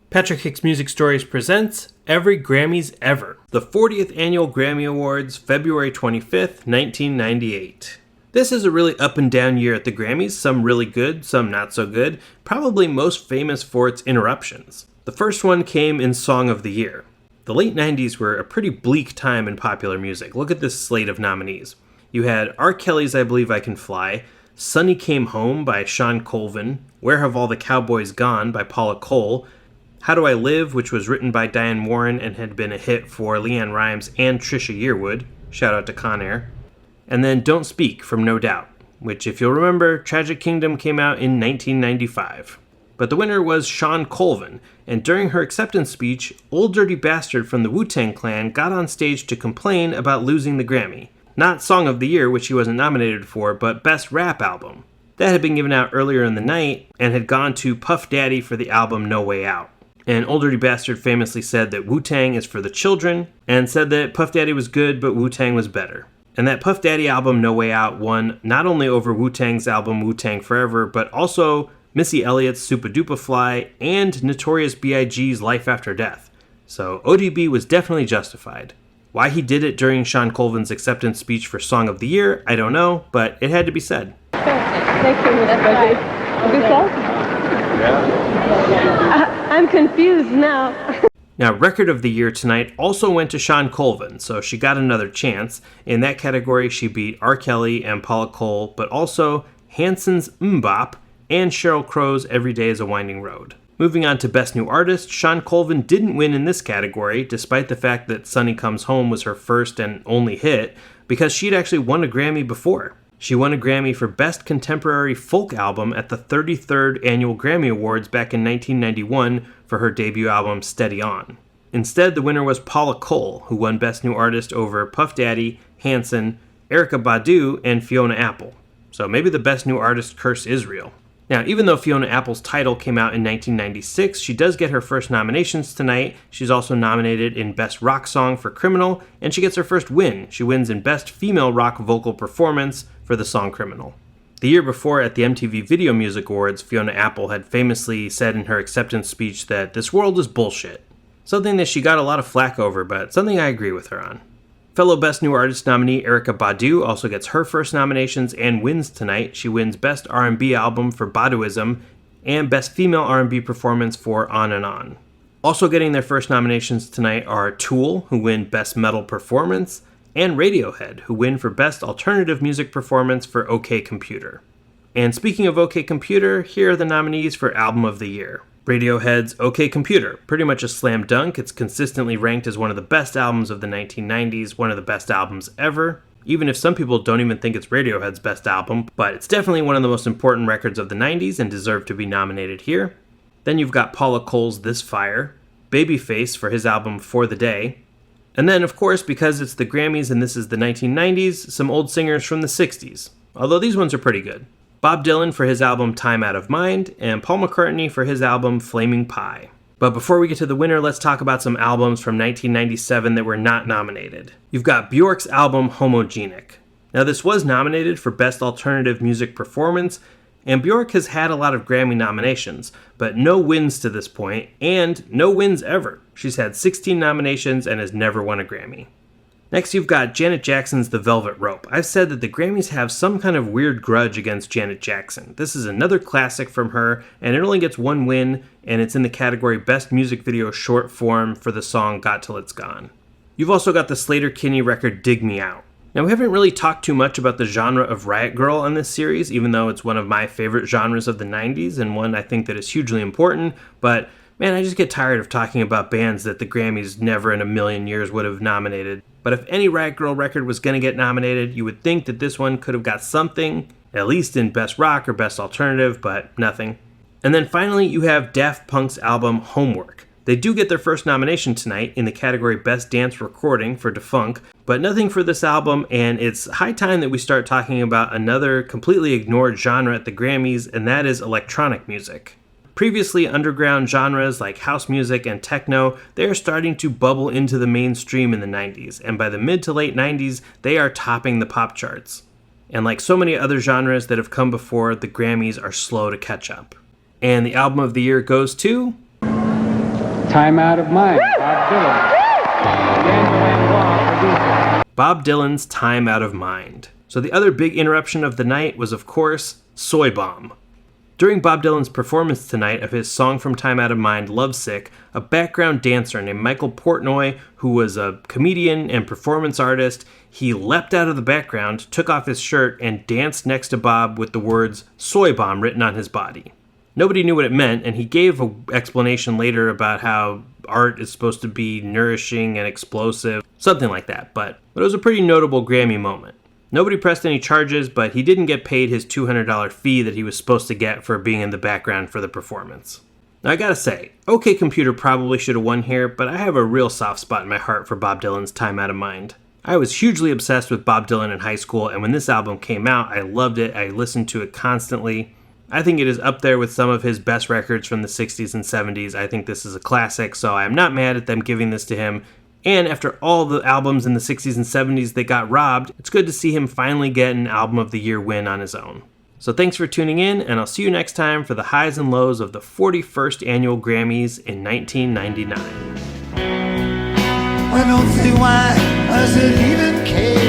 Patrick Hicks Music Stories presents Every Grammys Ever, the 40th Annual Grammy Awards, February 25th, 1998. This is a really up and down year at the Grammys, some really good, some not so good, probably most famous for its interruptions. The first one came in Song of the Year. The late 90s were a pretty bleak time in popular music. Look at this slate of nominees. You had R. Kelly's I Believe I Can Fly, Sonny Came Home by Sean Colvin, Where Have All the Cowboys Gone by Paula Cole, How Do I Live, which was written by Diane Warren and had been a hit for LeAnn Rimes and Trisha Yearwood, shout out to Con Air, and then Don't Speak from No Doubt, which, if you'll remember, Tragic Kingdom came out in 1995. But the winner was Sean Colvin, and during her acceptance speech, Old Dirty Bastard from the Wu-Tang Clan got on stage to complain about losing the Grammy. Not Song of the Year, which he wasn't nominated for, but Best Rap Album. That had been given out earlier in the night, and had gone to Puff Daddy for the album No Way Out. And Old Dirty Bastard famously said that Wu-Tang is for the children, and said that Puff Daddy was good, but Wu-Tang was better. And that Puff Daddy album, No Way Out, won not only over Wu-Tang's album Wu-Tang Forever, but also Missy Elliott's Supa Dupa Fly and Notorious B.I.G.'s Life After Death. So ODB was definitely justified. Why he did it during Sean Colvin's acceptance speech for Song of the Year, I don't know, but it had to be said. Thank you, Mr. President. Good song? Yeah. I'm confused now. Now, Record of the Year tonight also went to Sean Colvin, so she got another chance. In that category, she beat R. Kelly and Paula Cole, but also Hanson's Mbop and Sheryl Crow's Every Day is a Winding Road. Moving on to Best New Artist, Sean Colvin didn't win in this category, despite the fact that Sonny Comes Home was her first and only hit, because she'd actually won a Grammy before. She won a Grammy for Best Contemporary Folk Album at the 33rd Annual Grammy Awards back in 1991 for her debut album Steady On. Instead, the winner was Paula Cole, who won Best New Artist over Puff Daddy, Hanson, Erykah Badu, and Fiona Apple. So maybe the Best New Artist curse is real. Now, even though Fiona Apple's Title came out in 1996, she does get her first nominations tonight. She's also nominated in Best Rock Song for Criminal, and she gets her first win. She wins in Best Female Rock Vocal Performance for the song Criminal. The year before, at the MTV Video Music Awards, Fiona Apple had famously said in her acceptance speech that this world is bullshit. Something that she got a lot of flack over, but something I agree with her on. Fellow Best New Artist nominee Erykah Badu also gets her first nominations and wins tonight. She wins Best R&B Album for Baduism and Best Female R&B Performance for On and On. Also getting their first nominations tonight are Tool, who win Best Metal Performance, and Radiohead, who win for Best Alternative Music Performance for OK Computer. And speaking of OK Computer, here are the nominees for Album of the Year. Radiohead's OK Computer, pretty much a slam dunk. It's consistently ranked as one of the best albums of the 1990s, one of the best albums ever, even if some people don't even think it's Radiohead's best album, but it's definitely one of the most important records of the 90s and deserved to be nominated here. Then you've got Paula Cole's This Fire, Babyface for his album For the Day, and then, of course, because it's the Grammys and this is the 1990s, some old singers from the 60s, although these ones are pretty good. Bob Dylan for his album Time Out of Mind, and Paul McCartney for his album Flaming Pie. But before we get to the winner, let's talk about some albums from 1997 that were not nominated. You've got Bjork's album Homogenic. Now, this was nominated for Best Alternative Music Performance, and Bjork has had a lot of Grammy nominations, but no wins to this point, and no wins ever. She's had 16 nominations and has never won a Grammy. Next, you've got Janet Jackson's The Velvet Rope. I've said that the Grammys have some kind of weird grudge against Janet Jackson. This is another classic from her, and it only gets one win, and it's in the category Best Music Video Short Form for the song Got Till It's Gone. You've also got the Slater-Kinney record Dig Me Out. Now, we haven't really talked too much about the genre of Riot Grrrl on this series, even though it's one of my favorite genres of the 90s, and one I think that is hugely important, but man, I just get tired of talking about bands that the Grammys never in a million years would have nominated. But if any Riot Grrrl record was going to get nominated, you would think that this one could have got something, at least in Best Rock or Best Alternative, but nothing. And then finally, you have Daft Punk's album Homework. They do get their first nomination tonight in the category Best Dance Recording for Defunk, but nothing for this album, and it's high time that we start talking about another completely ignored genre at the Grammys, and that is electronic music. Previously underground genres like house music and techno, they are starting to bubble into the mainstream in the 90s, and by the mid to late 90s, they are topping the pop charts. And like so many other genres that have come before, the Grammys are slow to catch up. And the album of the year goes to Time Out of Mind, Bob Dylan. Daniel Langlois, producer. Bob Dylan's Time Out of Mind. So the other big interruption of the night was, of course, Soy Bomb. During Bob Dylan's performance tonight of his song from Time Out of Mind, Lovesick, a background dancer named Michael Portnoy, who was a comedian and performance artist, he leapt out of the background, took off his shirt, and danced next to Bob with the words Soy Bomb written on his body. Nobody knew what it meant, and he gave an explanation later about how art is supposed to be nourishing and explosive, something like that, but it was a pretty notable Grammy moment. Nobody pressed any charges, but he didn't get paid his $200 fee that he was supposed to get for being in the background for the performance. Now I gotta say, OK Computer probably should have won here, but I have a real soft spot in my heart for Bob Dylan's Time Out of Mind. I was hugely obsessed with Bob Dylan in high school, and when this album came out, I loved it. I listened to it constantly. I think it is up there with some of his best records from the 60s and 70s. I think this is a classic, so I'm not mad at them giving this to him. And after all the albums in the 60s and 70s that got robbed, it's good to see him finally get an Album of the Year win on his own. So thanks for tuning in, and I'll see you next time for the highs and lows of the 41st Annual Grammys in 1999. I don't see why I should even care.